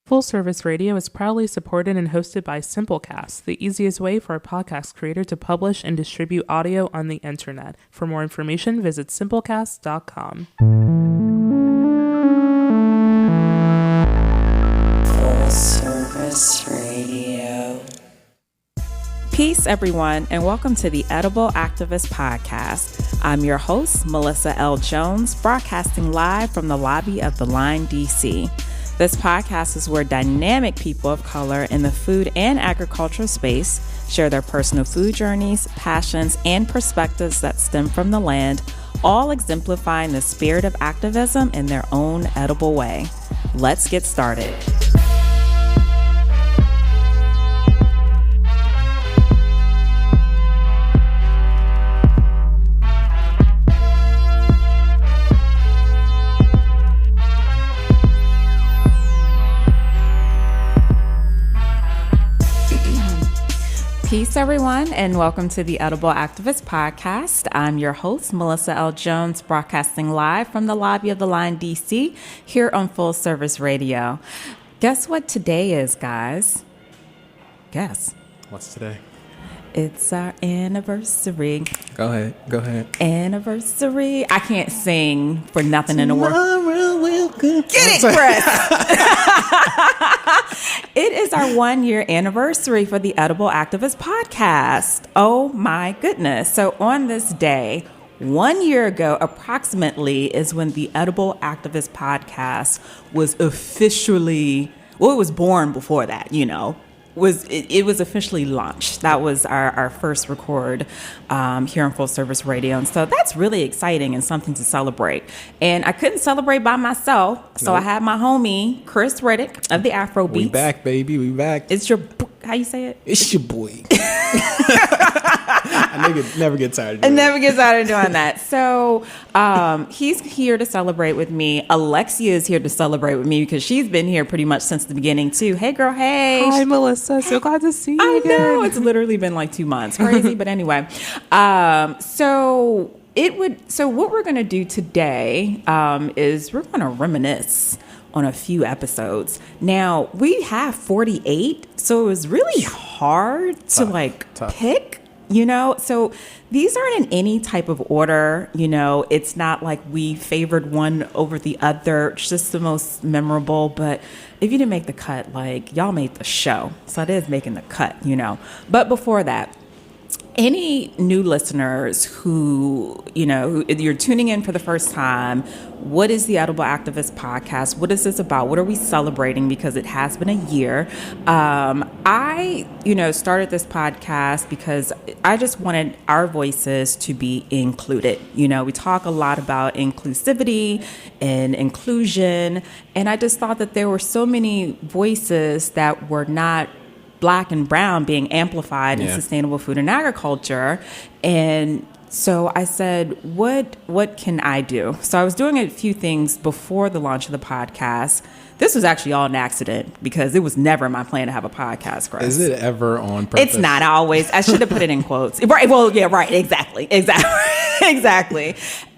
Full Service Radio is proudly supported and hosted by Simplecast, the easiest way for a podcast creator to publish and distribute audio on the internet. For more information, visit simplecast.com. Full Service Radio. Peace, everyone, and welcome to the Edible Activist Podcast. I'm your host, Melissa L. Jones, broadcasting live from the lobby of the Line, D.C. This podcast is where dynamic people of color in the food and agricultural space share their personal food journeys, passions, and perspectives that stem from the land, all exemplifying the spirit of activism in their own edible way. Let's get started. Peace, everyone, and welcome to the Edible Activist Podcast. I'm your host, Melissa L. Jones, broadcasting live from the lobby of the Line, D.C., here on Full Service Radio. Guess what today is, guys? Guess. What's today? It's our anniversary. Go ahead. Anniversary. I can't sing for nothing in the world. Get it, Chris. It is our 1-year anniversary for the Edible Activist Podcast. Oh my goodness. So on this day, 1 year ago approximately, is when the Edible Activist Podcast was officially, well, it was born before that, you know. It was officially launched. That was our first record here on Full Service Radio. And so that's really exciting and something to celebrate. And I couldn't celebrate by myself. So I had my homie, Chris Riddick of the Afro Beets. We back, baby. We back. It's your, how you say it? It's your boy. I never get tired of doing that. So he's here to celebrate with me. Alexia is here to celebrate with me because she's been here pretty much since the beginning too. Hey girl, hey. Hi Melissa, so glad to see you again. I know, it's literally been like 2 months. Crazy, but anyway. So what we're gonna do today is we're gonna reminisce on a few episodes. Now, we have 48, so it was really hard to pick. You know, so these aren't in any type of order. You know, it's not like we favored one over the other. It's just the most memorable. But if you didn't make the cut, like, y'all made the show. So it is making the cut, you know. But before that, any new listeners who, you know, who you're tuning in for the first time, what is the Edible Activist Podcast? What is this about? What are we celebrating? Because it has been a year. I started this podcast because I just wanted our voices to be included. You know, we talk a lot about inclusivity and inclusion, and I just thought that there were so many voices that were not Black and brown being amplified in sustainable food and agriculture. And so I said, what can I do? So I was doing a few things before the launch of the podcast. This was actually all an accident because it was never my plan to have a podcast, Chris. Is it ever on purpose? It's not always. I should have put it in quotes. Right. Well, yeah, right. Exactly.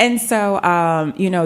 And so,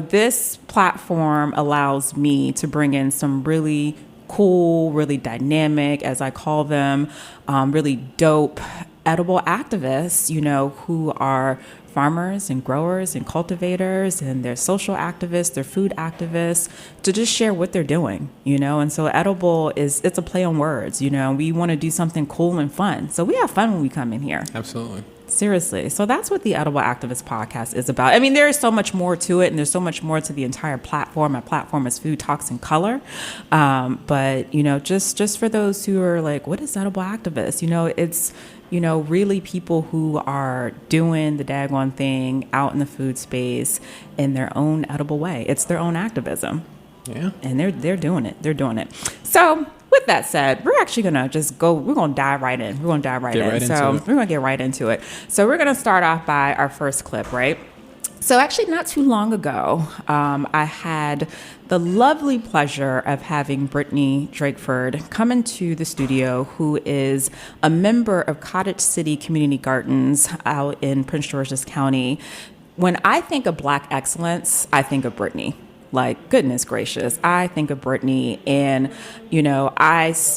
this platform allows me to bring in some really cool, really dynamic, as I call them, really dope edible activists, you know, who are farmers and growers and cultivators, and they're social activists, they're food activists, to just share what they're doing, you know. And so edible it's a play on words, you know. We want to do something cool and fun. So we have fun when we come in here. Absolutely. Seriously. So that's what the Edible Activist Podcast is about. I mean, there is so much more to it, and there's so much more to the entire platform. My platform is Food Talks in Color. But, you know, just for those who are like, what is Edible Activist? You know, it's, you know, really people who are doing the daggone thing out in the food space in their own edible way. It's their own activism. Yeah. And they're doing it. They're doing it. So with that said, we're actually going to we're going to dive right in. We're going to dive right in. So we're going to get right into it. So we're going to start off by our first clip, right? So actually not too long ago, I had the lovely pleasure of having Brittany Drakeford come into the studio, who is a member of Cottage City Community Gardens out in Prince George's County. When I think of Black excellence, I think of Brittany. like, goodness gracious, I think of Brittany, and, you know,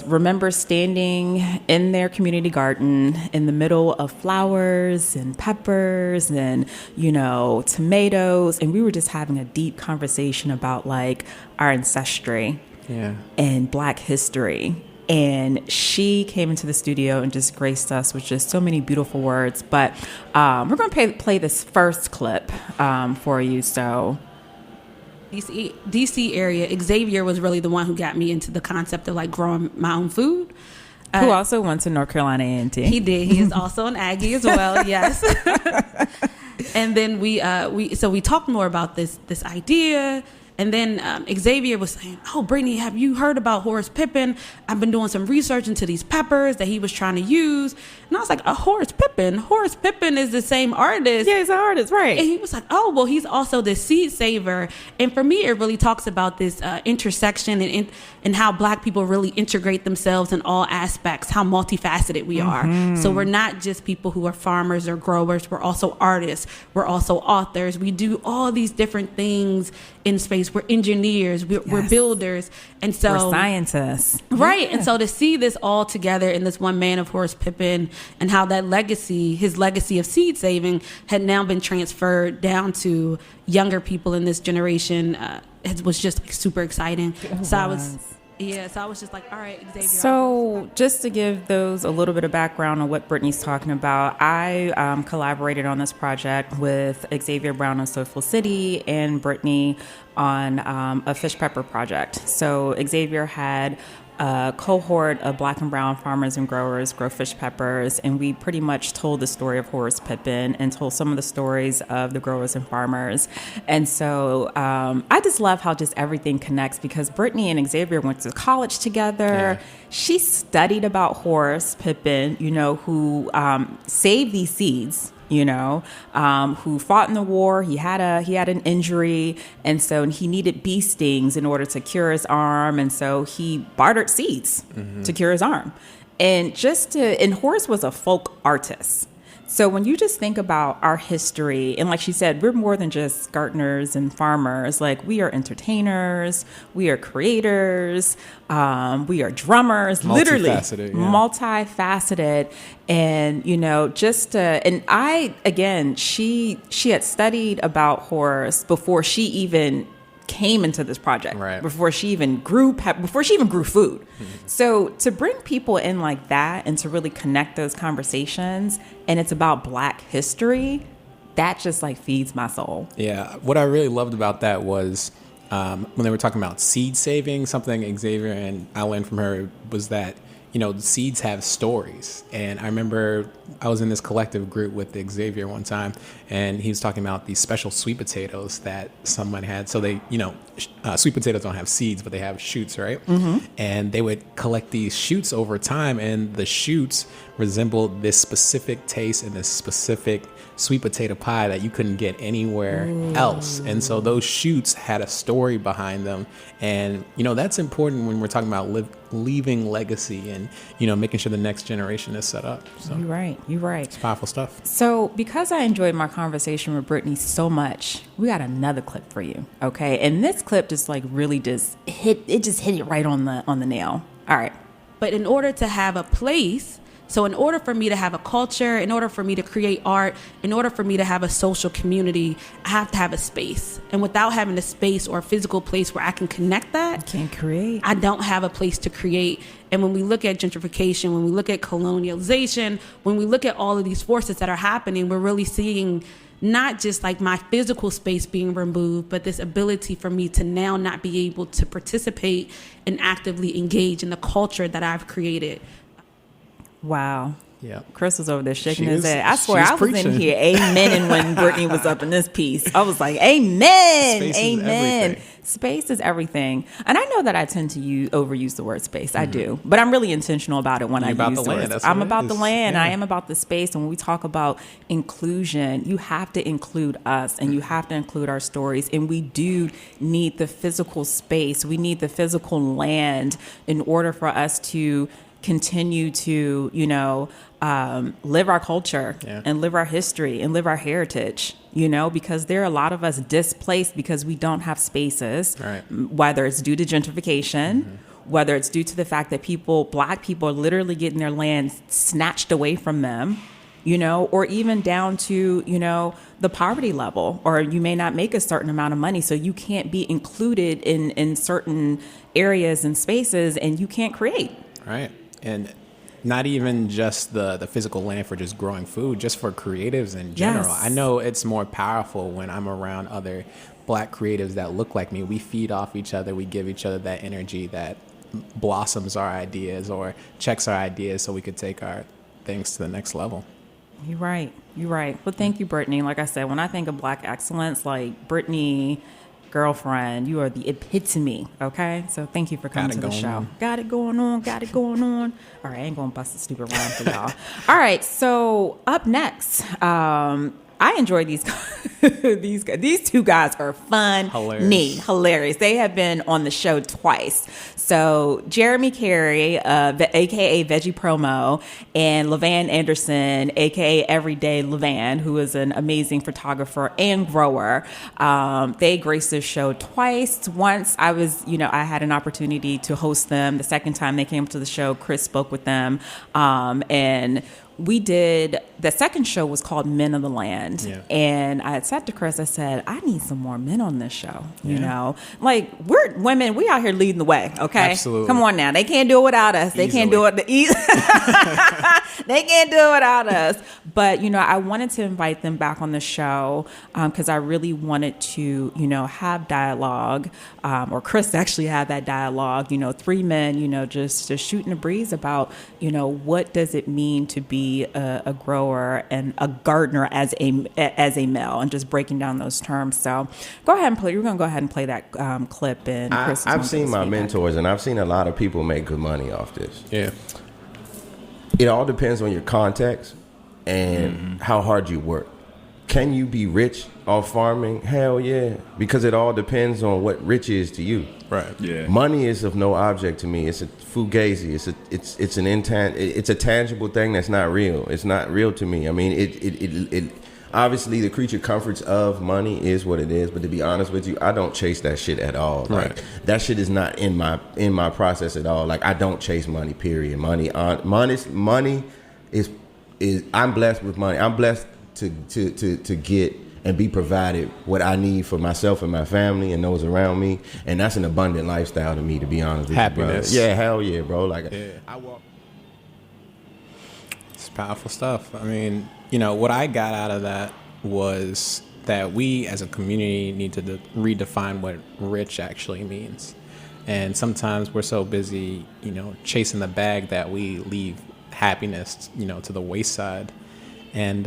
remember standing in their community garden in the middle of flowers and peppers and, you know, tomatoes. And we were just having a deep conversation about, like, our ancestry and Black history. And she came into the studio and just graced us with just so many beautiful words. But we're going to play this first clip for you. So, DC area, Xavier was really the one who got me into the concept of like growing my own food. Who also went to North Carolina A&T. He did. He is also an Aggie as well. Yes. And then we talked more about this idea. And then Xavier was saying, "Oh, Brittany, have you heard about Horace Pippin? I've been doing some research into these peppers that he was trying to use." And I was like, Horace Pippin? Horace Pippin is the same artist. Yeah, he's an artist, right. And he was like, "Oh, well, he's also the seed saver." And for me, it really talks about this intersection and how Black people really integrate themselves in all aspects, how multifaceted we are. So we're not just people who are farmers or growers. We're also artists. We're also authors. We do all these different things in space. We're engineers. We're builders. And so we're scientists. Right. And so to see this all together in this one man of Horace Pippin and how that legacy, his legacy of seed saving, had now been transferred down to younger people in this generation was just like, super exciting. So I was just like, all right, Xavier. So just to give those a little bit of background on what Brittany's talking about, I collaborated on this project with Xavier Brown on Soulful City and Brittany on a fish pepper project. So Xavier had a cohort of Black and brown farmers and growers grow fish peppers, and we pretty much told the story of Horace Pippin and told some of the stories of the growers and farmers. And so I just love how just everything connects, because Brittany and Xavier went to college together. She studied about Horace Pippin, you know, who saved these seeds, you know, who fought in the war. He had an injury, and so he needed bee stings in order to cure his arm, and so he bartered seeds to cure his arm. And Horace was a folk artist. So when you just think about our history, and like she said, we're more than just gardeners and farmers. Like, we are entertainers, we are creators, we are drummers, literally multifaceted. And, you know, she had studied about Horace before she even came into this project, right, before she even grew food. So to bring people in like that and to really connect those conversations, and it's about Black history, that just like feeds my soul. Yeah, what I really loved about that was when they were talking about seed saving, something Xavier and I learned from her was that, you know, seeds have stories. And I remember I was in this collective group with Xavier one time, and he was talking about these special sweet potatoes that someone had. So they, you know, sweet potatoes don't have seeds, but they have shoots, right? And they would collect these shoots over time, and the shoots resembled this specific taste and this specific sweet potato pie that you couldn't get anywhere else. And so those shoots had a story behind them. And, you know, that's important when we're talking about leaving legacy and, you know, making sure the next generation is set up. So You're right. It's powerful stuff. So because I enjoyed my conversation with Brittany so much, we got another clip for you. Okay. And this clip just like really just hit it right on the nail. All right. But in order to have a place, so in order for me to have a culture, in order for me to create art, in order for me to have a social community, I have to have a space. And without having a space or a physical place where I can connect that, you can't create. I don't have a place to create. And when we look at gentrification, when we look at colonialization, when we look at all of these forces that are happening, we're really seeing not just like my physical space being removed, but this ability for me to now not be able to participate and actively engage in the culture that I've created. Wow. Yeah. Chris was over there shaking his head. I swear I was preaching in here amen when Brittany was up in this piece. I was like, amen. Space amen. Is space is everything. And I know that I tend to overuse the word space. I do. But I'm really intentional about it when I use the word. I'm about the land. I am about the space. And when we talk about inclusion, you have to include us and you have to include our stories. And we do need the physical space. We need the physical land in order for us to continue to, you know, live our culture and live our history and live our heritage. you know, because there are a lot of us displaced because we don't have spaces, Right. whether it's due to gentrification, whether it's due to the fact that black people are literally getting their land snatched away from them, you know, or even down to, you know, the poverty level, or you may not make a certain amount of money, so you can't be included in certain areas and spaces, and you can't create. Right. And not even just the physical land for just growing food, just for creatives in general. Yes. I know it's more powerful when I'm around other Black creatives that look like me. We feed off each other. We give each other that energy that blossoms our ideas or checks our ideas so we could take our things to the next level. You're right. You're right. Well, thank you, Brittany. Like I said, when I think of Black excellence, like Brittany, girlfriend, you are the epitome. Okay, so thank you for coming to the show. Got it going on. Got it going on. All right, I ain't gonna bust a stupid rhyme for y'all. All right, so up next, I enjoy these these two guys are fun. Hilarious. They have been on the show twice. So Jeremy Carey, aka Veggie Promo, and LaVan Anderson, aka Everyday LaVan, who is an amazing photographer and grower. They graced this show twice. Once I had an opportunity to host them. The second time they came to the show, Chris spoke with them, and the second show was called Men of the Land. Yeah. And I had said to Chris, I said, I need some more men on this show. You know, like we're women, we out here leading the way. Okay. Absolutely. Come on now. They can't do it without us. They can't do it. They can't do it without us. But, you know, I wanted to invite them back on the show because I really wanted to, you know, have dialogue, or Chris actually had that dialogue, you know, three men, you know, just shooting the breeze about, you know, what does it mean to be a grower and a gardener as a male, and just breaking down those terms. So go ahead and play. We're going to go ahead and play that clip. And I've seen my mentors, and I've seen a lot of people make good money off this. Yeah. It all depends on your context and how hard you work. Can you be rich off farming? Hell yeah. Because it all depends on what rich is to you. Right. Yeah. Money is of no object to me. It's a fugazi. It's a tangible thing that's not real. It's not real to me. I mean, it obviously the creature comforts of money is what it is, but to be honest with you, I don't chase that shit at all. Right. Like, that shit is not in my process at all. Like, I don't chase money, period. Money is I'm blessed with money. I'm blessed to get and be provided what I need for myself and my family and those around me, and that's an abundant lifestyle to me, to be honest with Happiness. you, bro. Yeah, hell yeah, bro. Like, yeah. It's powerful stuff. I mean, you know, what I got out of that was that we as a community need to redefine what rich actually means. And sometimes we're so busy, you know, chasing the bag that we leave happiness, you know, to the wayside. And,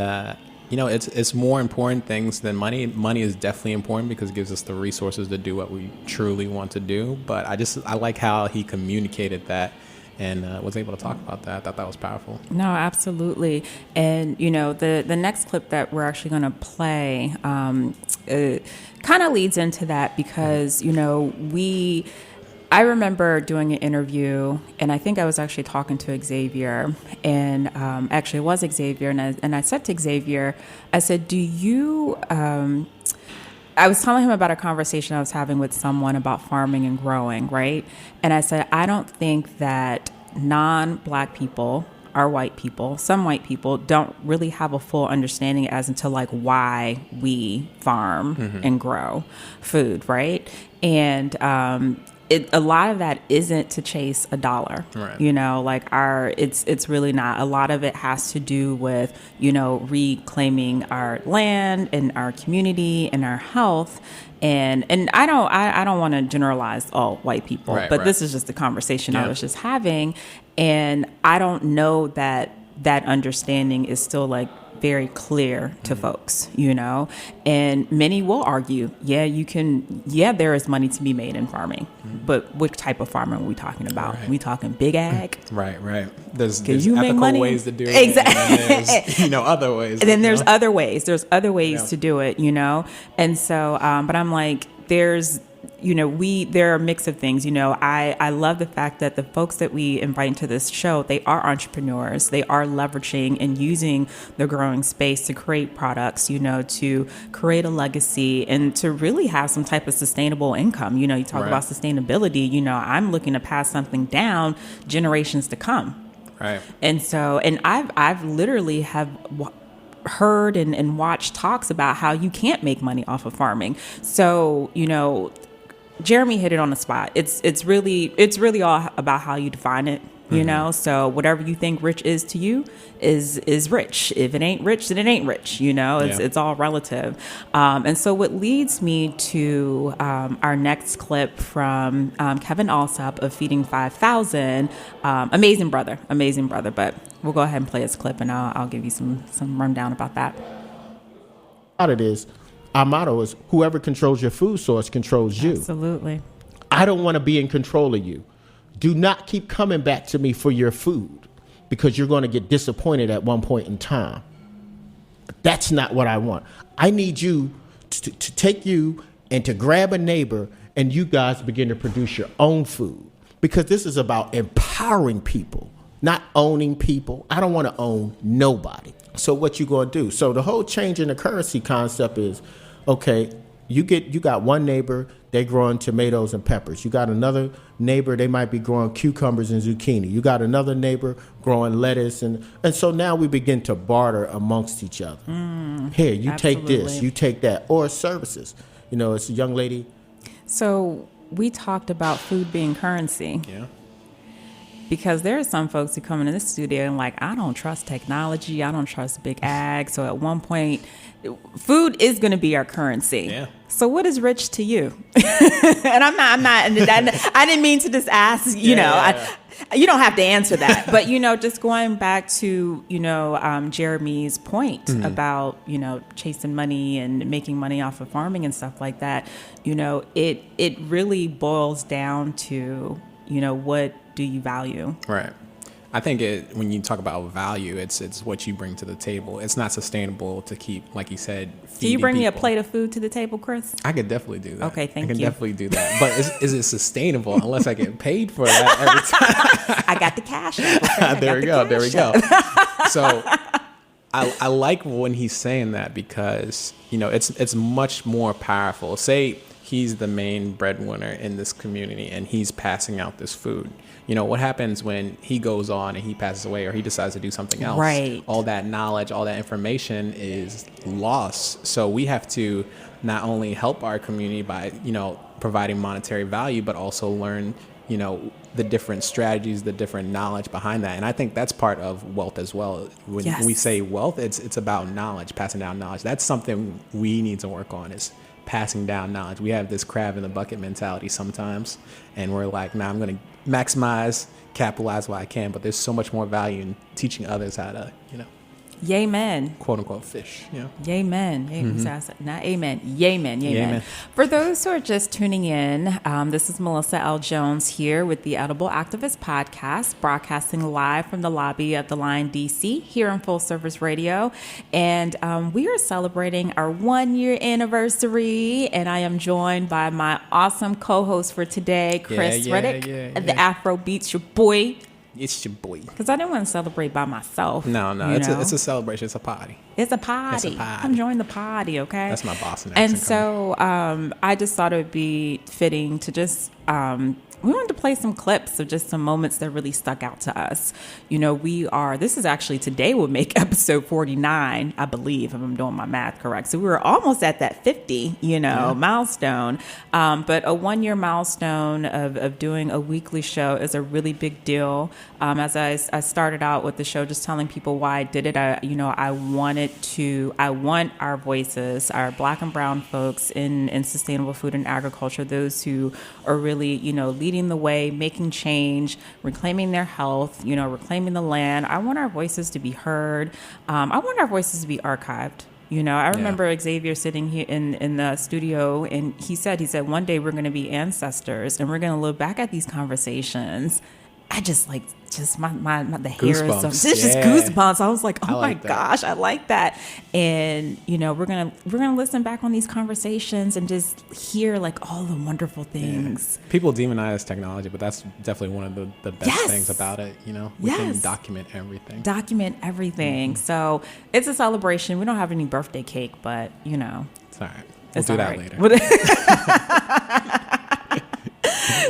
you know, it's more important things than money. Money is definitely important because it gives us the resources to do what we truly want to do. But I like how he communicated that and was able to talk about that. I thought that was powerful. No, absolutely. And, you know, the next clip that we're actually going to play kind of leads into that because, you know, I remember doing an interview, and I think I was actually talking to Xavier, and actually it was Xavier, and I said to Xavier, I said, I was telling him about a conversation I was having with someone about farming and growing, right? And I said, I don't think that non-Black people, our white people, some white people don't really have a full understanding as into like why we farm and grow food, right? And a lot of that isn't to chase a dollar, right. You know, like it's really not. A lot of it has to do with, you know, reclaiming our land and our community and our health. And I don't want to generalize all white people, but this is just the conversation I was just having. And I don't know that understanding is still like very clear to folks, you know, and many will argue, there is money to be made in farming, but which type of farming are we talking about? Right. We talking big ag? Right. There's ethical ways to do it. Exactly. And there's, you know, other ways. And then there's other ways. There's other ways to do it, you know? And so, but I'm like, there are a mix of things. I love the fact that the folks that we invite into this show, they are entrepreneurs. They are leveraging and using the growing space to create products, to create a legacy and to really have some type of sustainable income. You talk about sustainability, I'm looking to pass something down generations to come. Right. And so, and I've literally have heard and watched talks about how you can't make money off of farming. So, Jeremy hit it on the spot. It's really all about how you define it. So whatever you think rich is to you is rich. If it ain't rich, then it ain't rich. It's all relative. And so what leads me to our next clip from Kevin Alsop of Feeding 5,000. Amazing brother. But we'll go ahead and play his clip, and I'll give you some rundown about that. It is. Our motto is whoever controls your food source controls you. Absolutely. I don't want to be in control of you. Do not keep coming back to me for your food because you're going to get disappointed at one point in time. That's not what I want. I need you to take you and to grab a neighbor and you guys begin to produce your own food, because this is about empowering people, not owning people. I don't want to own nobody. So what you going to do? So the whole change in the currency concept is, okay, you got one neighbor, they growing tomatoes and peppers. You got another neighbor, they might be growing cucumbers and zucchini. You got another neighbor growing lettuce. And so now we begin to barter amongst each other. Here, you take this, you take that. Or services. It's a young lady. So we talked about food being currency. Yeah. Because there are some folks who come into the studio and I don't trust technology. I don't trust big ag. So at one point, food is going to be our currency. Yeah. So what is rich to you? And I'm not, I didn't mean to just ask, you don't have to answer that. But, just going back to, Jeremy's point about, chasing money and making money off of farming and stuff like that, it really boils down to, what do you value? Right. I think when you talk about value, it's what you bring to the table. It's not sustainable to keep, like you said, feeding Can you bring me a people. plate of food to the table, Chris? I could definitely do that. Okay, thank you. I can definitely do that. But is it sustainable unless I get paid for that every time? I got the cash. Okay? There we go. So I like when he's saying that because, it's much more powerful. Say he's the main breadwinner in this community and he's passing out this food. What happens when he goes on and he passes away or he decides to do something else? Right. All that knowledge, all that information is lost. So we have to not only help our community by, providing monetary value, but also learn, the different strategies, the different knowledge behind that. And I think that's part of wealth as well. When we say wealth, it's about knowledge, passing down knowledge. That's something we need to work on is passing down knowledge. We have this crab in the bucket mentality sometimes, and we're like, nah, I'm going to maximize, capitalize what I can, but there's so much more value in teaching others how to, Yay-men. quote unquote fish. Yay-men. Not amen. Yay-men. For those who are just tuning in, this is Melissa L. Jones here with the Edible Activist Podcast, broadcasting live from the lobby of the Lion DC here on Full Service Radio. And we are celebrating our 1-year anniversary. And I am joined by my awesome co-host for today, Chris Riddick, the Afro Beets, your boy. It's your boy. Because I didn't want to celebrate by myself. No, it's a celebration. It's a party. It's a party. Come join the party, okay? That's my boss. And so I just thought it would be fitting to just we wanted to play some clips of just some moments that really stuck out to us. This is actually today will make episode 49, I believe, if I'm doing my math correct. So we were almost at that 50, milestone. But a 1-year milestone of doing a weekly show is a really big deal. As I started out with the show, just telling people why I did it. I want our voices, our Black and brown folks in sustainable food and agriculture, those who are really, leading the way, making change, reclaiming their health, reclaiming the land. I want our voices to be heard. I want our voices to be archived. I remember Xavier sitting here in the studio, and he said, one day we're going to be ancestors and we're going to look back at these conversations I just like, the hair is Goosebumps. it's just Yeah. goosebumps. I was like, oh like my that. gosh, I like that. And we're gonna listen back on these conversations and just hear like all the wonderful things. People demonize technology, but that's definitely one of the best Yes. things about it. We can Yes. document everything. Document everything. So it's a celebration. We don't have any birthday cake, but It's all right. We'll it's do all that right. later.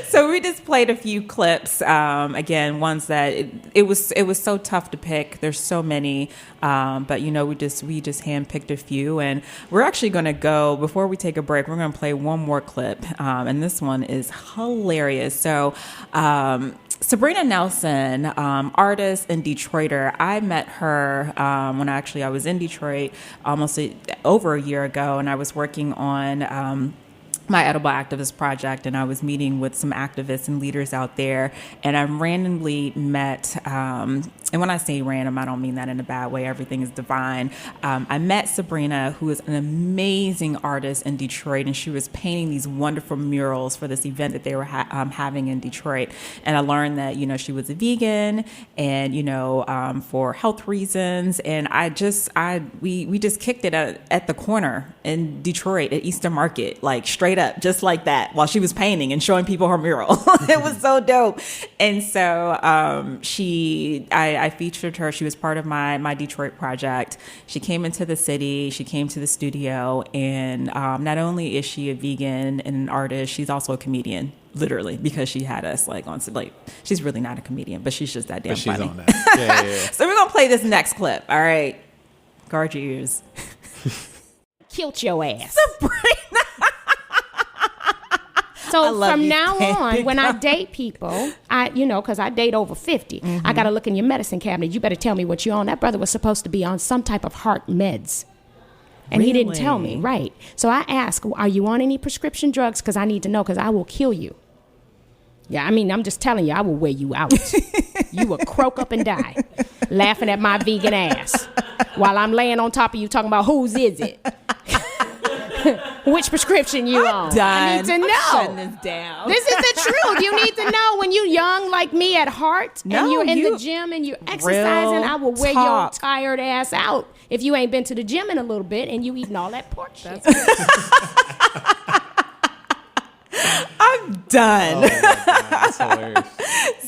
So we just played a few clips. Again, ones that it was so tough to pick. There's so many, but we just handpicked a few, and we're actually going to go before we take a break. We're going to play one more clip, and this one is hilarious. So. Sabrina Nelson, artist and Detroiter. I met her when I was in Detroit almost over a year ago, and I was working on my Edible Activist project, and I was meeting with some activists and leaders out there, and I randomly met, and when I say random, I don't mean that in a bad way, everything is divine. I met Sabrina, who is an amazing artist in Detroit, and she was painting these wonderful murals for this event that they were having in Detroit, and I learned that, she was a vegan, and, for health reasons, and we just kicked it at the corner in Detroit at Eastern Market, like straight up, just like that, while she was painting and showing people her mural. It was so dope. And so I featured her. She was part of my Detroit project. She came into the city. She came to the studio. And not only is she a vegan and an artist, she's also a comedian, literally, because she had us she's really not a comedian, but she's just that damn But she's funny. on that. Yeah. So we're going to play this next clip. All right. Guard your ears. Killed your ass. Sabrina. So love from you, now baby on, when I girl. date people, because I date over 50, I got to look in your medicine cabinet. You better tell me what you're on. That brother was supposed to be on some type of heart meds. And he didn't tell me, Really? right. So I asked, are you on any prescription drugs? Because I need to know, because I will kill you. Yeah, I'm just telling you, I will wear you out. You will croak up and die, laughing at my vegan ass, while I'm laying on top of you talking about whose is it? Which prescription you on? Done. I need to I'm know. shutting this down. This is the truth. You need to know when you young like me at heart and No, you're in you- the gym and you're exercising, Real I will wear talk. your tired ass out if you ain't been to the gym in a little bit and you eating all that pork shit. I'm done. Oh my God, that's hilarious.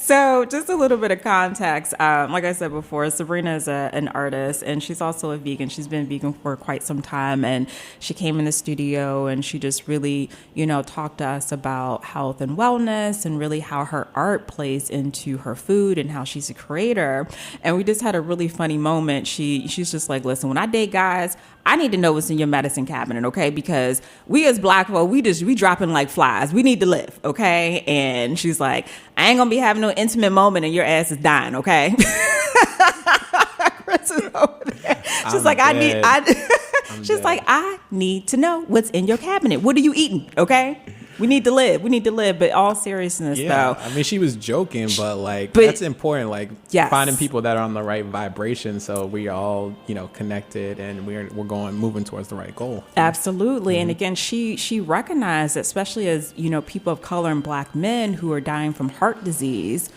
So just a little bit of context. Like I said before, Sabrina is an artist, and she's also a vegan. She's been vegan for quite some time, and she came in the studio and she just really, talked to us about health and wellness and really how her art plays into her food and how she's a creator. And we just had a really funny moment. She's just like, listen, when I date guys, I need to know what's in your medicine cabinet, okay? Because we as Black folk, we dropping like flies. We need to live, okay? And she's like, I ain't gonna be having no intimate moment and your ass is dying, okay? Chris is over there. She's like, she's like, I need to know what's in your cabinet. What are you eating, okay? We need to live. But all seriousness, Yeah, though. I mean, she was joking, but But- that's important. Like Yes. finding people that are on the right vibration, so we all, connected, and we're moving towards the right goal. Absolutely. And again, she recognized, especially as, people of color and Black men who are dying from heart disease,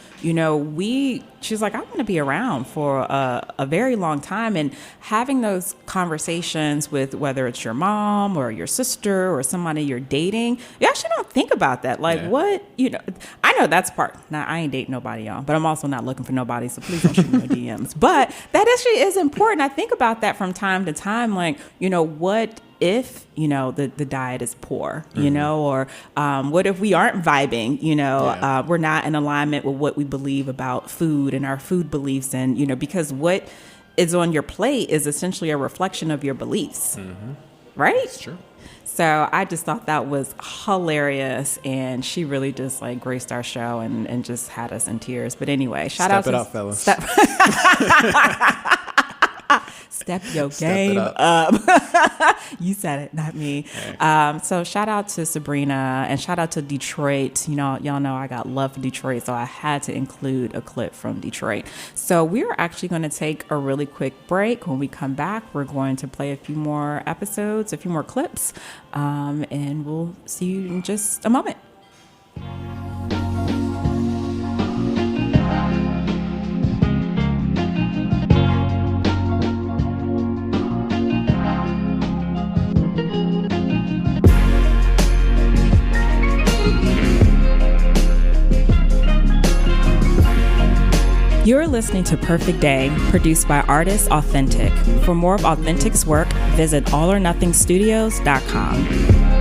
she's like, I want to be around for a very long time. And having those conversations with whether it's your mom or your sister or somebody you're dating, you actually don't think about that. Like, Yeah. what, I know that's part. Now, I ain't dating nobody, y'all, but I'm also not looking for nobody. So please don't shoot me no DMs. But that actually is important. I think about that from time to time. Like, what if, the diet is poor, or what if we aren't vibing, we're not in alignment with what we believe about food and our food beliefs. And, because what is on your plate is essentially a reflection of your beliefs, right? It's true. So I just thought that was hilarious, and she really just graced our show and just had us in tears. But anyway, shout out Step to it up, fellas. Step your Step it game up. up. You said it, not me. So shout out to Sabrina and shout out to Detroit. Y'all know I got love for Detroit, so I had to include a clip from Detroit. So we're actually going to take a really quick break. When we come back, we're going to play a few more episodes, a few more clips, and we'll see you in just a moment. You're listening to Perfect Day, produced by Artists Authentic. For more of Authentic's work, visit allornothingstudios.com.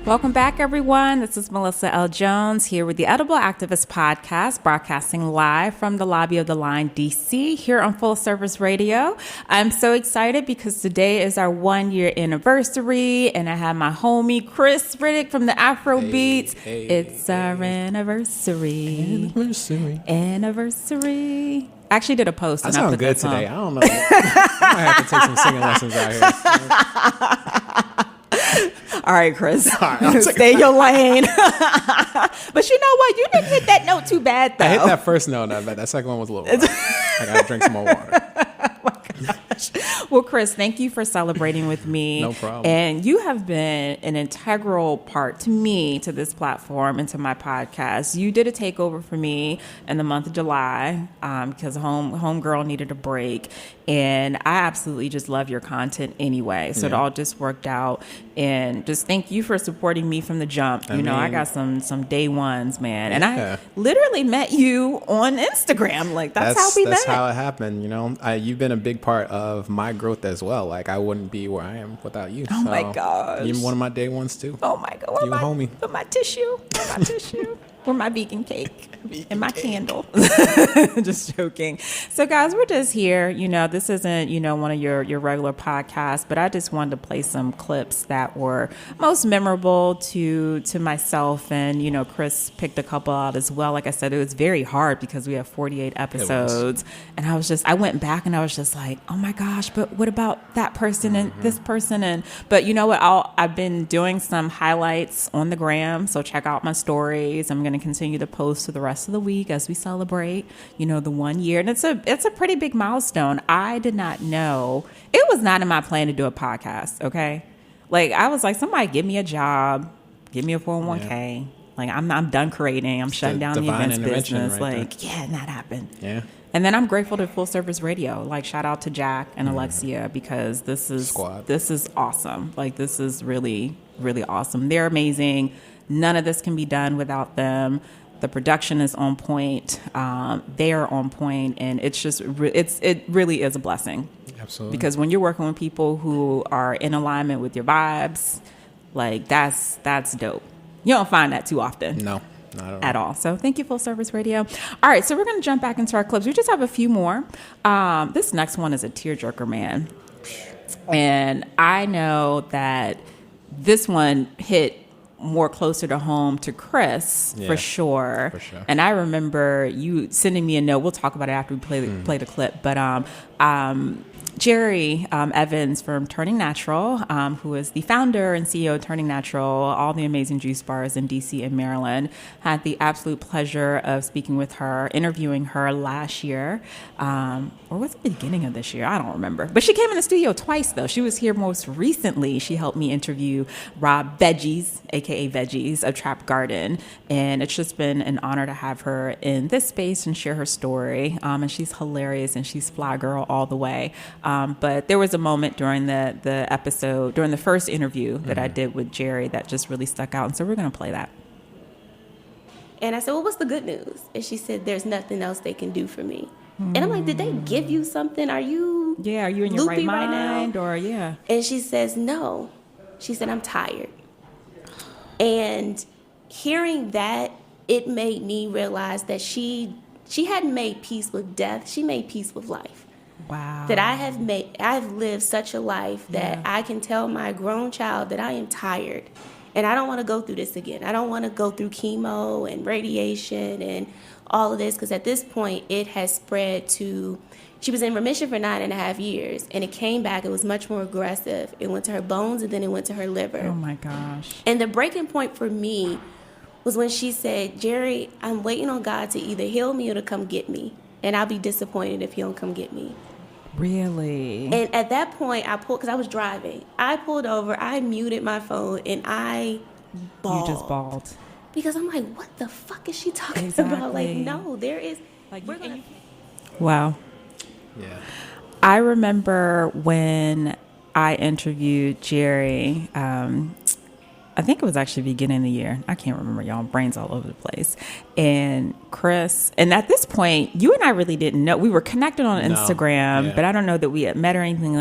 Welcome back, everyone. This is Melissa L. Jones here with the Edible Activist Podcast, broadcasting live from the lobby of the Line, D.C., here on Full Service Radio. I'm so excited because today is our 1-year anniversary, and I have my homie Chris Riddick from the Afro Beets. It's our anniversary. Anniversary. I actually did a post. I sound good today. I don't know. I might have to take some singing lessons out here. All right, Chris. All right, stay in your lane. But you know what? You didn't hit that note too bad, though. I hit that first note. That second one was a little rough. I got to drink some more water. Well, Chris, thank you for celebrating with me. No problem. And you have been an integral part to me, to this platform, and to my podcast. You did a takeover for me in the month of July because homegirl needed a break. And I absolutely just love your content anyway. So it all just worked out. And just thank you for supporting me from the jump. I got some day ones, man. And I literally met you on Instagram. Like, that's how we met. That's how it happened. You've been a big part of my growth as well. Like, I wouldn't be where I am without you. Oh, my gosh. You're one of my day ones, too. Oh, my God. You homie. With my tissue. Or my vegan cake and my candle. Just joking. So, guys, we're just here. This isn't, one of your regular podcasts, but I just wanted to play some clips that were most memorable to myself. And, Chris picked a couple out as well. Like I said, it was very hard because we have 48 episodes. And I went back and I was just like, oh my gosh, but what about that person and this person? But you know what? I've been doing some highlights on the gram. So check out my stories. I'm going to continue to post for the rest of the week as we celebrate, the 1 year. And it's a pretty big milestone. I did not know. It was not in my plan to do a podcast, okay? Like, I was like, somebody give me a job, give me a 401k. Yeah. Like, I'm done creating. I'm shutting down the events business. Right and that happened. Yeah. And then I'm grateful to Full Service Radio. Like, shout out to Jack and Alexia because this is awesome. Like, this is really, really awesome. They're amazing. None of this can be done without them. The production is on point. They are on point, and it's just it really is a blessing. Absolutely. Because when you're working with people who are in alignment with your vibes, like that's dope. You don't find that too often. No. Not at all. So thank you, Full Service Radio. All right, so we're going to jump back into our clips. We just have a few more. This next one is a tearjerker, man. And I know that this one hit more closer to home to Chris, for sure. And I remember you sending me a note. We'll talk about it after we play the clip. But Jerry Evans from Turning Natural, who is the founder and CEO of Turning Natural, all the amazing juice bars in D.C. and Maryland, had the absolute pleasure of speaking with her, interviewing her last year. Or was it the beginning of this year? I don't remember. But she came in the studio twice, though. She was here most recently. She helped me interview Rob Veggies, a.k.a. Veggies, of Trap Garden. And it's just been an honor to have her in this space and share her story. And she's hilarious, and she's fly girl all the way. But there was a moment during the episode, during the first interview that I did with Jerry that just really stuck out. And so we're going to play that. And I said, well, what's the good news? And she said, there's nothing else they can do for me. And I'm like, did they give you something? Are you are you in your right mind? Now? And she says, no. She said, I'm tired. And hearing that, it made me realize that she hadn't made peace with death. She made peace with life. Wow. That I've lived such a life that I can tell my grown child that I am tired. And I don't want to go through this again. I don't want to go through chemo and radiation and all of this, because at this point it has spread to, she was in remission for 9.5 years, and it came back. It was much more aggressive. It went to her bones, and then it went to her liver. Oh my gosh. And the breaking point for me was when she said, Jerry, I'm waiting on God to either heal me or to come get me, and I'll be disappointed if he don't come get me. Really? And at that point, I pulled, because I was driving. I pulled over, I muted my phone, and I bawled. You just bawled. Because I'm like, what the fuck is she talking Exactly. about? Like, no, there is. Wow. Yeah. I remember when I interviewed Jerry, I think it was actually beginning of the year. I can't remember, y'all. Brains all over the place. And Chris, and at this point, you and I really didn't know. We were connected on Instagram, but I don't know that we had met or anything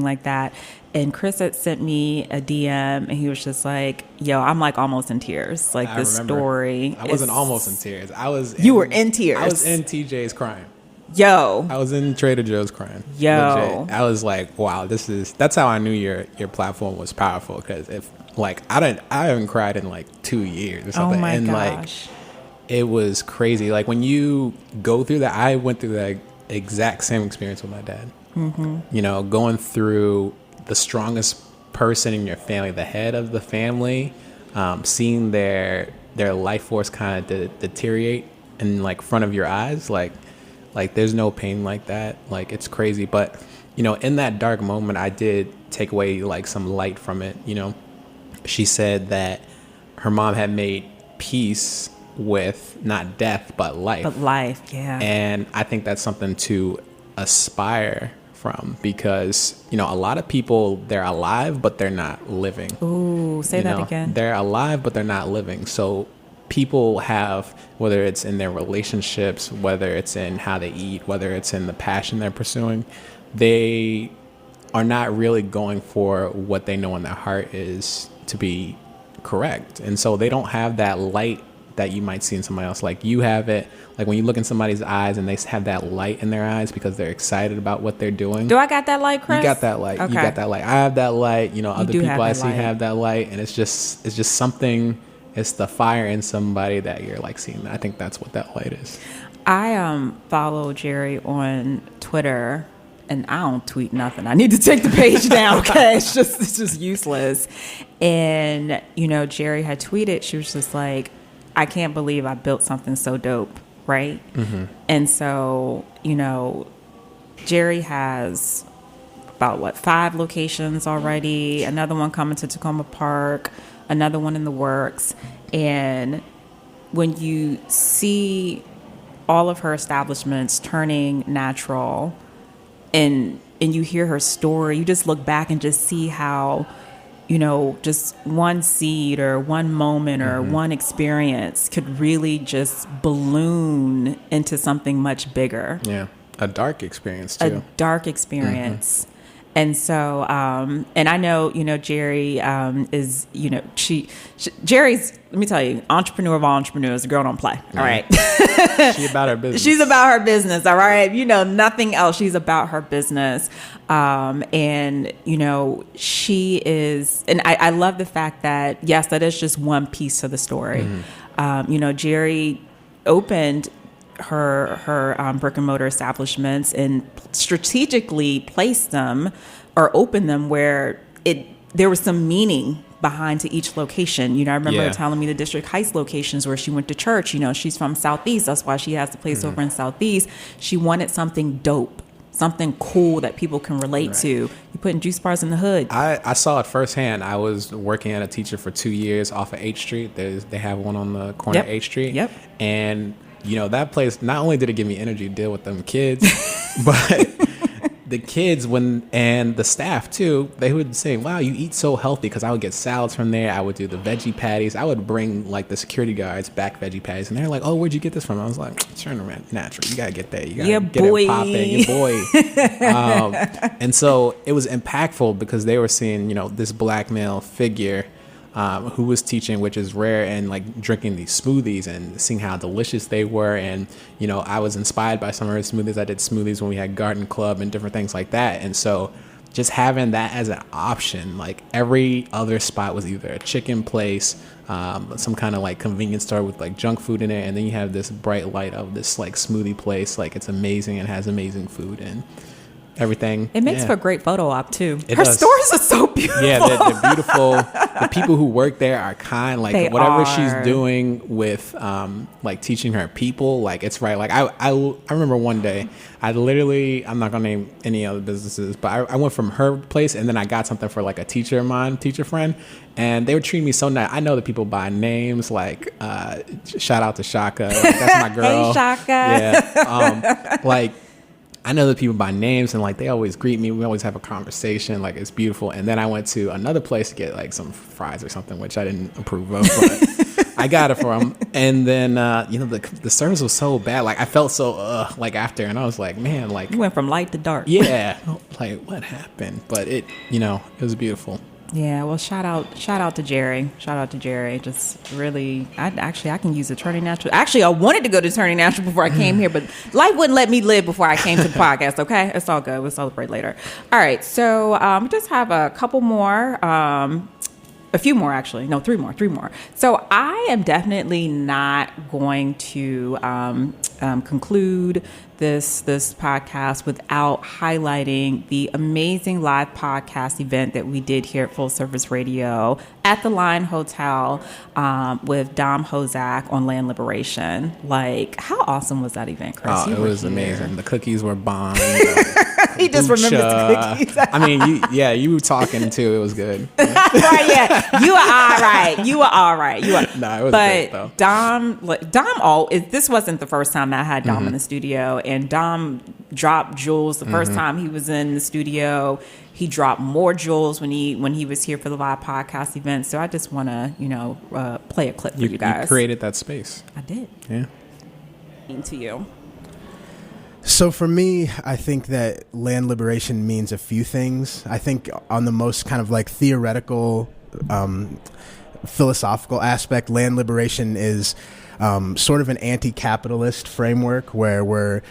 like that. And Chris had sent me a DM, and he was just like, "Yo, I'm like almost in tears. Like, this story." I wasn't almost in tears. You were in tears. I was in TJ's crying. Yo. I was in Trader Joe's crying. Yo. Legit. I was like, wow, that's how I knew your platform was powerful, because if like I haven't cried in like 2 years or something. Oh my and gosh. like it was crazy. Like when you go through that, I went through that exact same experience with my dad. Mm-hmm. You know, going through the strongest person in your family, the head of the family, seeing their life force kind of deteriorate in like front of your eyes, like there's no pain like that. Like, it's crazy. But, you know, in that dark moment, I did take away like some light from it. You know, she said that her mom had made peace with not death, but life. But life, yeah. And I think that's something to aspire from, because, you know, a lot of people, they're alive, but they're not living. Ooh, say that again. They're alive, but they're not living. So people have, whether it's in their relationships, whether it's in how they eat, whether it's in the passion they're pursuing, they are not really going for what they know in their heart is to be correct. And so they don't have that light that you might see in somebody else. Like you have it, like when you look in somebody's eyes and they have that light in their eyes because they're excited about what they're doing. Do I got that light, Chris? You got that light. Okay. You got that light. I have that light. You know, other people I see light. have that light, and it's just something. It's the fire in somebody that you're like seeing. I think that's what that light is. I follow Jerry on Twitter, and I don't tweet nothing. I need to take the page down. Okay, it's just useless. And you know, Jerry had tweeted. She was just like, "I can't believe I built something so dope." Right. Mm-hmm. And so, you know, Jerry has about 5 locations already. Another one coming to Tacoma Park. Another one in the works. And when you see all of her establishments turning natural and you hear her story, you just look back and just see how, you know, just one seed or one moment or one experience could really just balloon into something much bigger. Yeah. A dark experience too. A dark experience. And so, and I know, you know, Jerry is, you know, Jerry's, let me tell you, entrepreneur of all entrepreneurs. The girl don't play. All right. She's about her business. She's about her business. All right. You know, nothing else. She's about her business. And, you know, she is, and I love the fact that, yes, that is just one piece of the story. You know, Jerry opened her brick and mortar establishments and strategically placed them or opened them where there was some meaning behind to each location. You know, I remember her telling me the District Heights locations where she went to church. You know, she's from Southeast. That's why she has the place over in Southeast. She wanted something dope, something cool that people can relate to. You putting juice bars in the hood. I saw it firsthand. I was working at a teacher for 2 years off of H Street. They have one on the corner of H Street. Yep. And you know, that place, not only did it give me energy to deal with them kids, but the kids and the staff too, they would say, wow, you eat so healthy, because I would get salads from there. I would do the veggie patties. I would bring like the security guards back veggie patties, and they're like, oh, where'd you get this from? I was like, turn around, natural. You got to get that. You got to get it popping, your boy. And so it was impactful because they were seeing, you know, this black male figure who was teaching, which is rare, and like drinking these smoothies and seeing how delicious they were. And, you know, I was inspired by some of her smoothies. I did smoothies when we had garden club and different things like that. And so just having that as an option, like every other spot was either a chicken place, some kind of like convenience store with like junk food in it, and then you have this bright light of this like smoothie place. Like it's amazing and has amazing food and everything. It makes for a great photo op too. It Her does. stores are so beautiful. Yeah, they're beautiful. The people who work there are kind. Like They whatever are. she's doing with like teaching her people, like it's right. Like I remember one day, I'm not gonna name any other businesses, but I went from her place and then I got something for like a teacher of mine, teacher friend, and they were treating me so nice. I know the people by names, like shout out to Shaka, like, that's my girl. Hey, Shaka. Yeah, like. I know the people by names and like they always greet me. We always have a conversation. Like it's beautiful. And then I went to another place to get like some fries or something, which I didn't approve of, but I got it for them. And then the service was so bad. Like I felt so like after, and I was like, man, like You went from light to dark. yeah, like what happened? But it was beautiful. Yeah, well, shout out to Jerry. Shout out to Jerry. Just really, I can use Attorney Natural. Actually, I wanted to go to Attorney Natural before I came here, but life wouldn't let me live before I came to the podcast. Okay, it's all good. We'll celebrate later. All right, so we just have a couple more. A few more, actually. No, three more. So I am definitely not going to conclude this podcast without highlighting the amazing live podcast event that we did here at Full Service Radio at the Line Hotel with Dom Hozak on land liberation. Like, how awesome was that event, Chris? Oh, You it were was here. amazing. The cookies were bomb. He just remembers the cookies. I mean, you were talking too. It was good. Right, yeah. You were all right. No, it was but great, though. Dom, this wasn't the first time that I had Dom in the studio, and Dom dropped jewels the first time he was in the studio. He dropped more jewels when he was here for the live podcast event. So I just want to, play a clip for you guys. You created that space. I did. Yeah. To you. So for me, I think that land liberation means a few things. I think on the most kind of like theoretical, philosophical aspect, land liberation is sort of an anti-capitalist framework where we're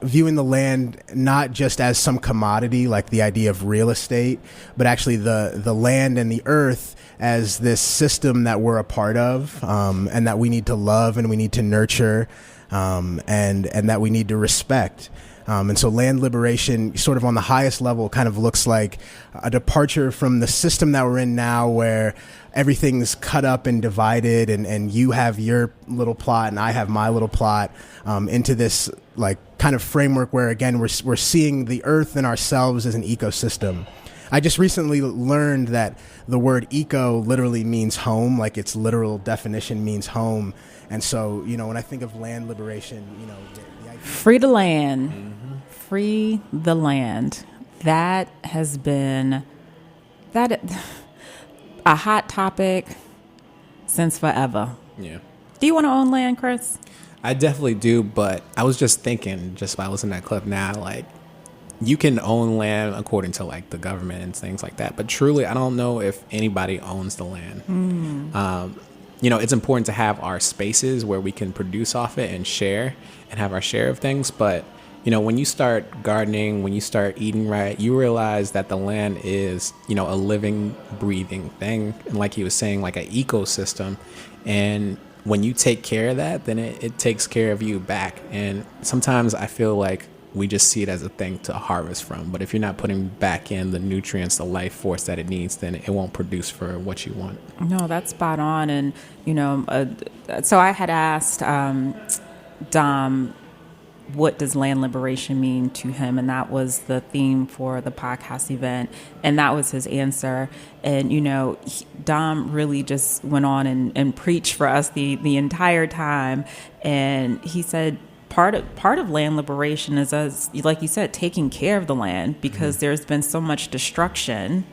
viewing the land not just as some commodity like the idea of real estate, but actually the land and the earth as this system that we're a part of, and that we need to love and we need to nurture, and that we need to respect. And so land liberation sort of on the highest level kind of looks like a departure from the system that we're in now where everything's cut up and divided and you have your little plot and I have my little plot, into this like kind of framework where again we're seeing the earth and ourselves as an ecosystem. I just recently learned that the word eco literally means home, like its literal definition means home. And so, when I think of land liberation, the idea Free the land. Free the land. That has been a hot topic since forever. Yeah. Do you want to own land, Chris? I definitely do, but I was just thinking, just by listening to that clip now, like, you can own land according to, like, the government and things like that. But truly, I don't know if anybody owns the land. It's important to have our spaces where we can produce off it and share and have our share of things. But, when you start gardening, when you start eating right, you realize that the land is, a living, breathing thing. And like he was saying, like an ecosystem. And when you take care of that, then it takes care of you back. And sometimes I feel like we just see it as a thing to harvest from. But if you're not putting back in the nutrients, the life force that it needs, then it won't produce for what you want. No, that's spot on. And, so I had asked Dom, what does land liberation mean to him? And that was the theme for the podcast event. And that was his answer. And, Dom really just went on and preached for us the entire time. And he said, part of land liberation is, as like you said, taking care of the land, because there's been so much destruction.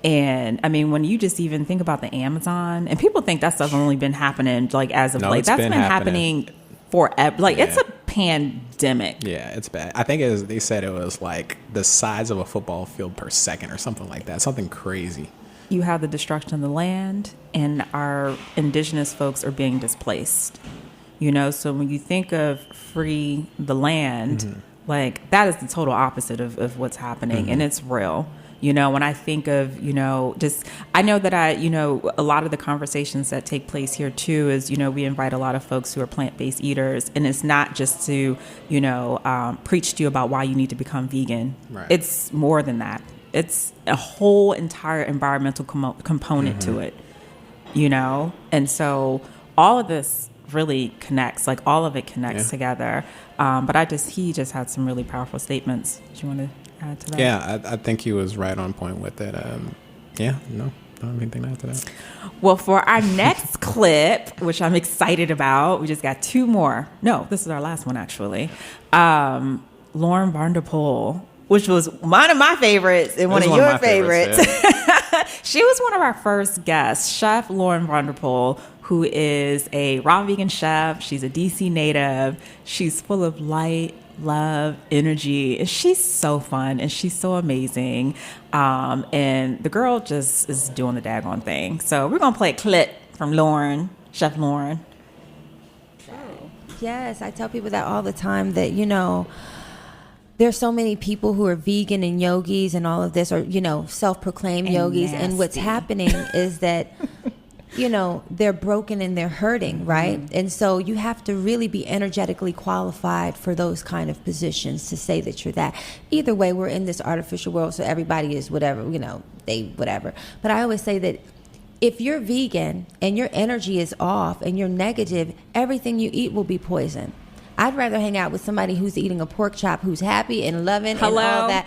And I mean, when you just even think about the Amazon, and people think that stuff only been happening like as of late. That's been happening forever. Like, it's a pandemic. Yeah, it's bad. I think they said it was like the size of a football field per second or something like that. Something crazy. You have the destruction of the land, and our indigenous folks are being displaced. So when you think of free the land, Like, that is the total opposite of what's happening, and it's real. You know, when I think of, you know, just, I know that a lot of the conversations that take place here too is, you know, we invite a lot of folks who are plant-based eaters, and it's not just to, you know, preach to you about why you need to become vegan. Right. It's more than that. It's a whole entire environmental component to it, you know? And so all of this really connects, like all of it connects together. But he just had some really powerful statements. Do you want to add to that? Yeah, I think he was right on point with it. Don't have anything to add to that. Well, for our next clip, which I'm excited about, we just got 2 more. No, this is our last one, actually. Lauren Vanderpool, which was one of my favorites and one of your favorites. She was one of our first guests, Chef Lauren Vanderpool, who is a raw vegan chef. She's a DC native. She's full of light, love, energy. And she's so fun and she's so amazing. And the girl just is doing the daggone thing. So we're going to play a clip from Lauren, Chef Lauren. Yes, I tell people that all the time, that, you know, there's so many people who are vegan and yogis and all of this, or, you know, self-proclaimed yogis. Nasty. And what's happening is that, you know, they're broken and they're hurting, right? And so you have to really be energetically qualified for those kind of positions to say that you're that. Either way, we're in this artificial world, so everybody is whatever, you know, whatever. But I always say that if you're vegan and your energy is off and you're negative, everything you eat will be poison. I'd rather hang out with somebody who's eating a pork chop, who's happy and loving and all that.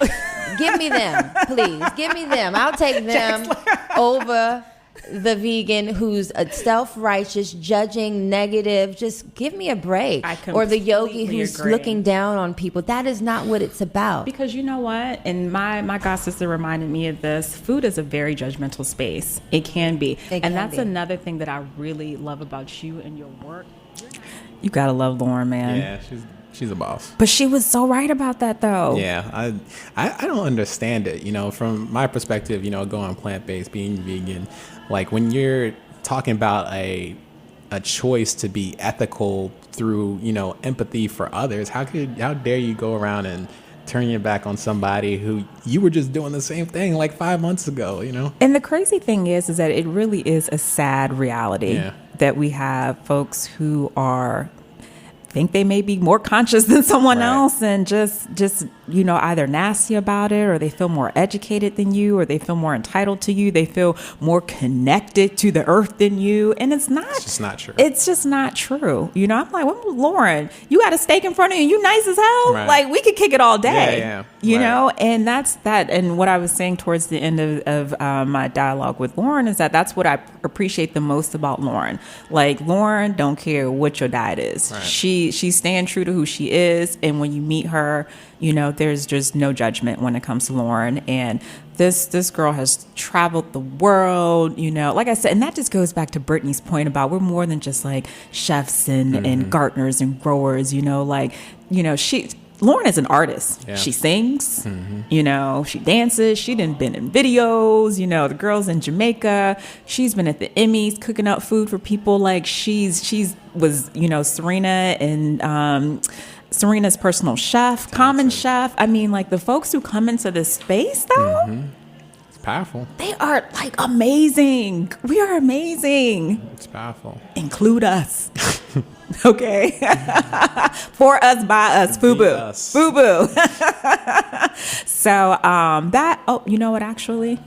Give me them, please. Give me them. I'll take them over the vegan who's a self-righteous, judging, negative. Just give me a break. Or the yogi who's looking down on people. That is not what it's about. Because you know what? And my god sister reminded me of this. Food is a very judgmental space. It can be. And that's another thing that I really love about you and your work. You gotta love Lauren, man. Yeah, she's a boss. But she was so right about that, though. Yeah, I don't understand it. You know, from my perspective, you know, going plant-based, being vegan, like when you're talking about a choice to be ethical through, you know, empathy for others, how dare you go around and turn your back on somebody who you were just doing the same thing like 5 months ago, you know? And the crazy thing is that it really is a sad reality that we have folks who think they may be more conscious than someone else and just you know, either nasty about it, or they feel more educated than you, or they feel more entitled to you, they feel more connected to the earth than you, and it's just not true. It's just not true. You know, I'm like, well, Lauren, you got a steak in front of you, you nice as hell. Like, we could kick it all day. You know, and that's that. And what I was saying towards the end of my dialogue with Lauren is that's what I appreciate the most about Lauren. Like, Lauren don't care what your diet is. She's staying true to who she is, and when you meet her, you know, there's just no judgment when it comes to Lauren. And this girl has traveled the world, you know, like I said, and that just goes back to Brittany's point about we're more than just like chefs and gardeners and growers, you know, like, you know, Lauren is an artist. Yeah. She sings, you know, she dances. She done been in videos, you know, the girl's in Jamaica. She's been at the Emmys cooking up food for people. Like she's was, you know, Serena and Serena's personal chef, common chef. I mean, like the folks who come into this space though, it's powerful. They are like amazing. We are amazing. It's powerful. Include us. Okay. For us, by us, FUBU. FUBU. So you know what, actually?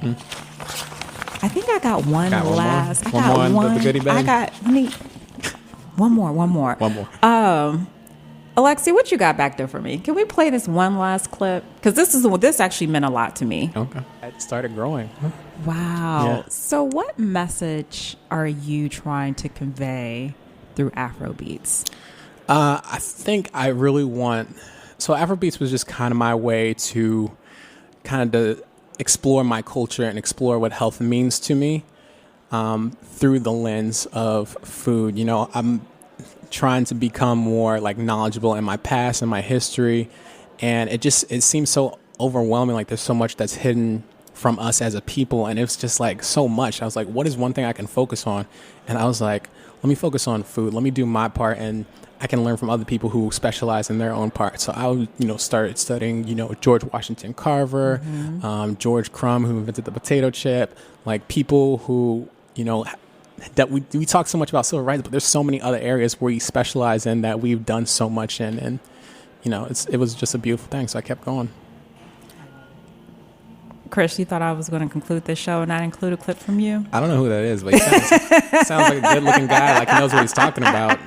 I think I got one last. One more. The goodie bag? One more. Alexi, what you got back there for me? Can we play this one last clip? Because this actually meant a lot to me. Okay. It started growing. Wow. Yeah. So what message are you trying to convey through Afro Beets? I think I really want... So Afro Beets was just kind of my way to kind of explore my culture and explore what health means to me through the lens of food. You know, I'm trying to become more like knowledgeable in my past and my history, and it seems so overwhelming. Like there's so much that's hidden from us as a people. And it was just like so much. I was like, what is one thing I can focus on? And I was like, let me focus on food. Let me do my part, and I can learn from other people who specialize in their own part. So I, started studying, George Washington Carver, George Crumb, who invented the potato chip, like people who, that we talk so much about civil rights, but there's so many other areas where we specialize in that we've done so much in, and it was just a beautiful thing. So I kept going. Chris, you thought I was going to conclude this show and not include a clip from you? I don't know who that is, but he sounds like a good-looking guy, like he knows what he's talking about.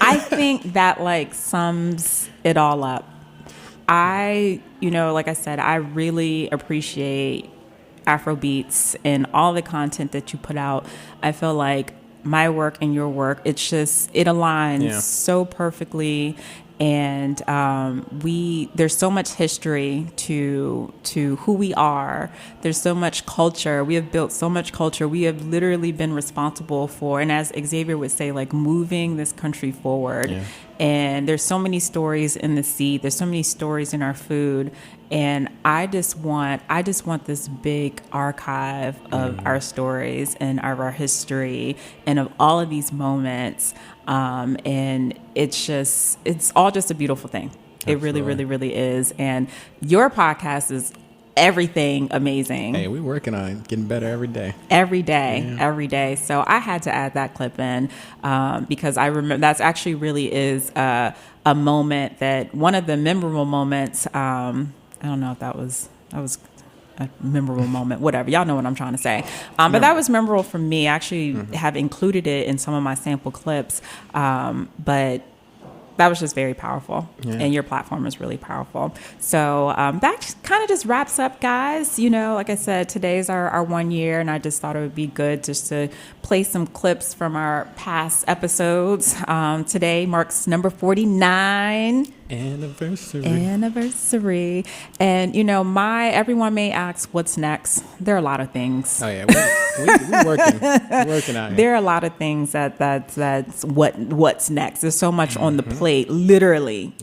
I think that like sums it all up. Like I said, I really appreciate Afro Beets and all the content that you put out. I feel like my work and your work, it aligns so perfectly. And there's so much history to who we are. There's so much culture. We have built so much culture. We have literally been responsible for, and as Xavier would say, like moving this country forward. Yeah. And there's so many stories in the seed. There's so many stories in our food. And I just want this big archive of our stories and of our history and of all of these moments. And it's all just a beautiful thing. Absolutely. It really, really, really is. And your podcast is everything amazing. Hey, we're working on getting better every day. Every day. So I had to add that clip in because I remember that's actually really is a moment that one of the memorable moments. I don't know if that was a memorable moment, whatever. Y'all know what I'm trying to say. But that was memorable for me. I actually have included it in some of my sample clips. But that was just very powerful. Yeah. And your platform is really powerful. So that kind of just wraps up, guys. Like I said, today's our 1 year, and I just thought it would be good just to play some clips from our past episodes. Today marks number 49. Anniversary. And everyone may ask what's next. There are a lot of things. Oh yeah, we're working. We're working on it. There are a lot of things that's what's next. There's so much on the plate, literally.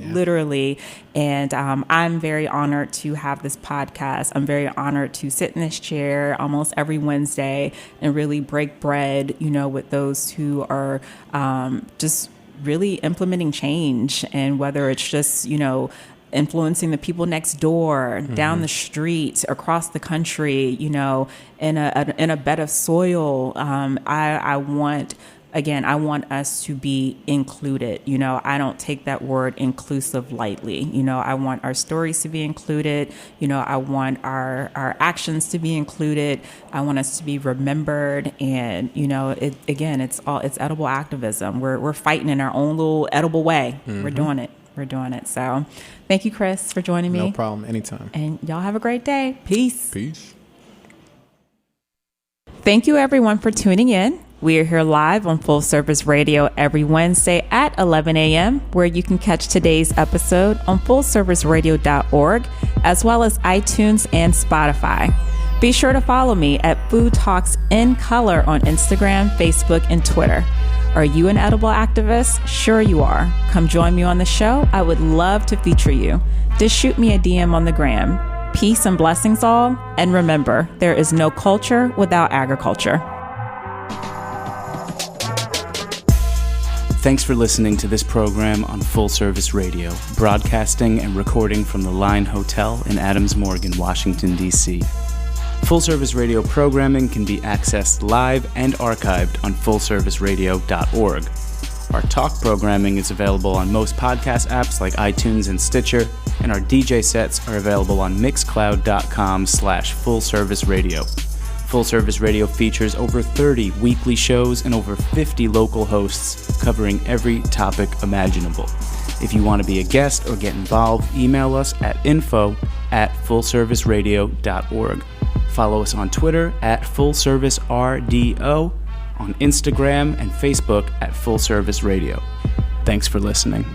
And I'm very honored to have this podcast. I'm very honored to sit in this chair almost every Wednesday and really break bread, with those who are just really implementing change, and whether it's just influencing the people next door, down the street, across the country, in a bed of soil. I want us to be included. I don't take that word inclusive lightly. I want our stories to be included. I want our actions to be included. I want us to be remembered. And, it's edible activism. We're fighting in our own little edible way. We're doing it. So thank you, Chris, for joining me. No problem. Anytime. And y'all have a great day. Peace. Peace. Thank you, everyone, for tuning in. We are here live on Full Service Radio every Wednesday at 11 a.m., where you can catch today's episode on fullserviceradio.org, as well as iTunes and Spotify. Be sure to follow me at Food Talks in Color on Instagram, Facebook, and Twitter. Are you an edible activist? Sure you are. Come join me on the show. I would love to feature you. Just shoot me a DM on the gram. Peace and blessings all. And remember, there is no culture without agriculture. Thanks for listening to this program on Full Service Radio, broadcasting and recording from the Line Hotel in Adams Morgan, Washington, D.C. Full Service Radio programming can be accessed live and archived on fullserviceradio.org. Our talk programming is available on most podcast apps like iTunes and Stitcher, and our DJ sets are available on mixcloud.com/fullserviceradio. Full Service Radio features over 30 weekly shows and over 50 local hosts covering every topic imaginable. If you want to be a guest or get involved, email us at info@fullserviceradio.org. Follow us on Twitter at FullServiceRDO, on Instagram and Facebook at Full Service Radio. Thanks for listening.